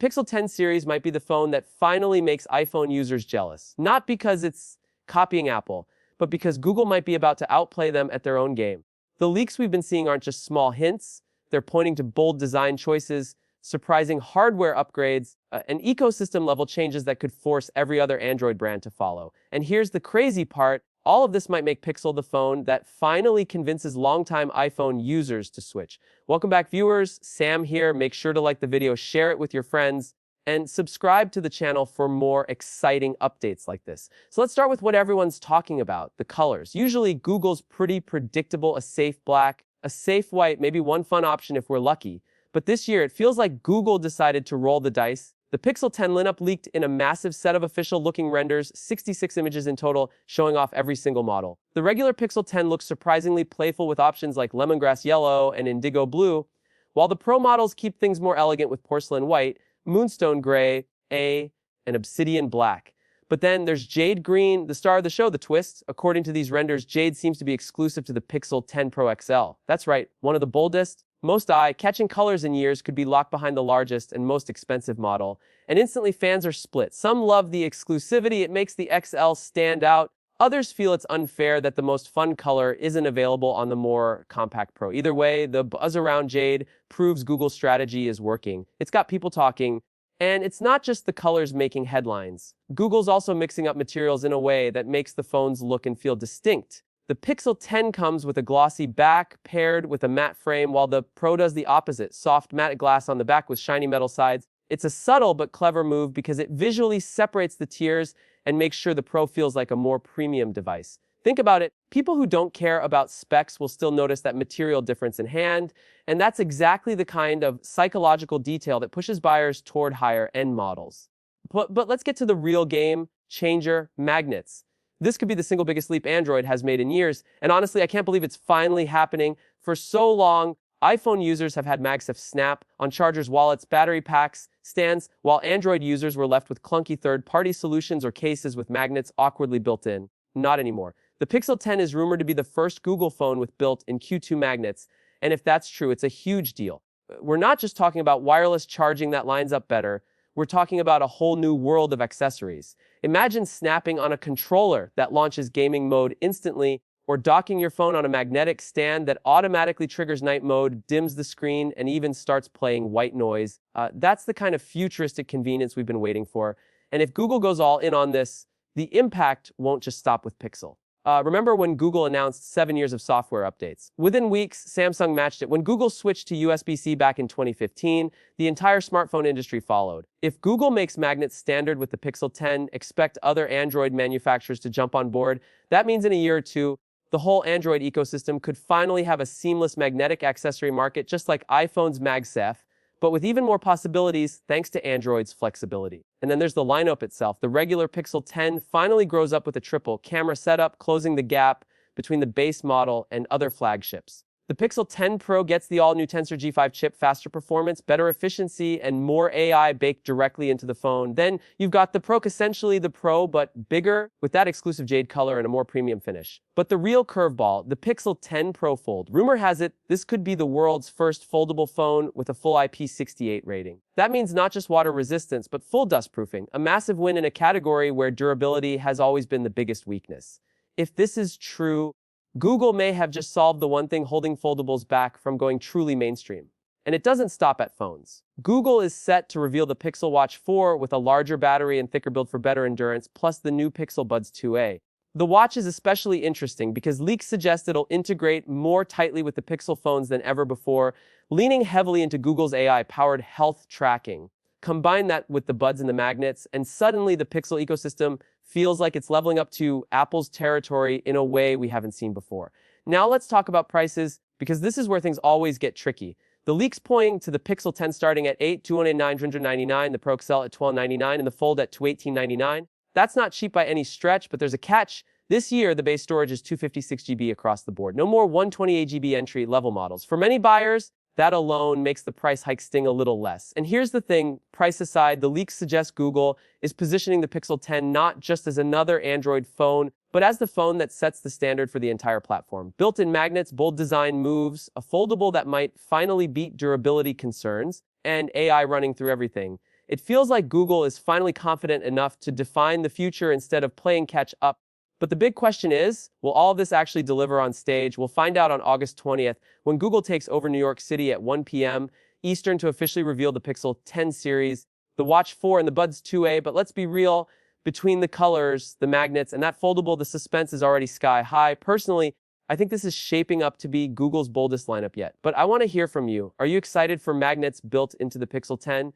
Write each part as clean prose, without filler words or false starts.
Pixel 10 series might be the phone that finally makes iPhone users jealous. Not because it's copying Apple, but because Google might be about to outplay them at their own game. The leaks we've been seeing aren't just small hints, they're pointing to bold design choices, surprising hardware upgrades, and ecosystem-level changes that could force every other Android brand to follow. And here's the crazy part, all of this might make Pixel the phone that finally convinces longtime iPhone users to switch. Welcome back, viewers. Sam here. Make sure to like the video, share it with your friends, and subscribe to the channel for more exciting updates like this. So let's start with what everyone's talking about, the colors. Usually Google's pretty predictable, a safe black, a safe white, maybe one fun option if we're lucky. But this year, it feels like Google decided to roll the dice. The Pixel 10 lineup leaked in a massive set of official-looking renders, 66 images in total, showing off every single model. The regular Pixel 10 looks surprisingly playful with options like lemongrass yellow and indigo blue, while the Pro models keep things more elegant with porcelain white, moonstone gray, and obsidian black. But then there's Jade Green, the star of the show, the twist. According to these renders, Jade seems to be exclusive to the Pixel 10 Pro XL. That's right, one of the boldest, most eye-catching colors in years could be locked behind the largest and most expensive model, and instantly fans are split. Some love the exclusivity, it makes the XL stand out. Others feel it's unfair that the most fun color isn't available on the more compact Pro. Either way, the buzz around Jade proves Google's strategy is working. It's got people talking, and it's not just the colors making headlines. Google's also mixing up materials in a way that makes the phones look and feel distinct. The Pixel 10 comes with a glossy back paired with a matte frame, while the Pro does the opposite, soft matte glass on the back with shiny metal sides. It's a subtle but clever move because it visually separates the tiers and makes sure the Pro feels like a more premium device. Think about it, people who don't care about specs will still notice that material difference in hand, and that's exactly the kind of psychological detail that pushes buyers toward higher-end models. But let's get to the real game changer, magnets. This could be the single biggest leap Android has made in years, and honestly, I can't believe it's finally happening. For so long, iPhone users have had MagSafe snap on chargers, wallets, battery packs, stands, while Android users were left with clunky third-party solutions or cases with magnets awkwardly built in. Not anymore. The Pixel 10 is rumored to be the first Google phone with built-in Q2 magnets, and if that's true, it's a huge deal. We're not just talking about wireless charging that lines up better, we're talking about a whole new world of accessories. Imagine snapping on a controller that launches gaming mode instantly, or docking your phone on a magnetic stand that automatically triggers night mode, dims the screen, and even starts playing white noise. That's the kind of futuristic convenience we've been waiting for. And if Google goes all in on this, the impact won't just stop with Pixel. Remember when Google announced 7 years of software updates? Within weeks, Samsung matched it. When Google switched to USB-C back in 2015, the entire smartphone industry followed. If Google makes magnets standard with the Pixel 10, expect other Android manufacturers to jump on board. That means in a year or two, the whole Android ecosystem could finally have a seamless magnetic accessory market, just like iPhone's MagSafe, but with even more possibilities thanks to Android's flexibility. And then there's the lineup itself. The regular Pixel 10 finally grows up with a triple camera setup, closing the gap between the base model and other flagships. The Pixel 10 Pro gets the all-new Tensor G5 chip, faster performance, better efficiency, and more AI baked directly into the phone. Then you've got the Pro, essentially the Pro, but bigger, with that exclusive jade color and a more premium finish. But the real curveball, the Pixel 10 Pro Fold. Rumor has it, this could be the world's first foldable phone with a full IP68 rating. That means not just water resistance, but full dust proofing, a massive win in a category where durability has always been the biggest weakness. If this is true, Google may have just solved the one thing holding foldables back from going truly mainstream. And it doesn't stop at phones. Google is set to reveal the Pixel Watch 4 with a larger battery and thicker build for better endurance, plus the new Pixel Buds 2a. The watch is especially interesting because leaks suggest it'll integrate more tightly with the Pixel phones than ever before, leaning heavily into Google's AI-powered health tracking. Combine that with the buds and the magnets, and suddenly the Pixel ecosystem feels like it's leveling up to Apple's territory in a way we haven't seen before. Now let's talk about prices, because this is where things always get tricky. The leaks point to the Pixel 10 starting at $8,299, the Pro XL at $1,299, and the Fold at $218.99. That's not cheap by any stretch, but there's a catch. This year, the base storage is 256 GB across the board. No more 128 GB entry-level models. For many buyers, that alone makes the price hike sting a little less. And here's the thing, price aside, the leaks suggest Google is positioning the Pixel 10 not just as another Android phone, but as the phone that sets the standard for the entire platform. Built-in magnets, bold design moves, a foldable that might finally beat durability concerns, and AI running through everything. It feels like Google is finally confident enough to define the future instead of playing catch up. But the big question is, will all of this actually deliver on stage? We'll find out on August 20th when Google takes over New York City at 1 p.m. Eastern to officially reveal the Pixel 10 series, the Watch 4 and the Buds 2A. But let's be real, between the colors, the magnets, and that foldable, the suspense is already sky high. Personally, I think this is shaping up to be Google's boldest lineup yet. But I want to hear from you. Are you excited for magnets built into the Pixel 10?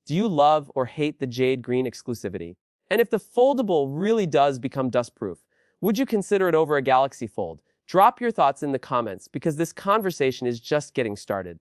Do you love or hate the Jade Green exclusivity? And if the foldable really does become dustproof, would you consider it over a Galaxy Fold? Drop your thoughts in the comments because this conversation is just getting started.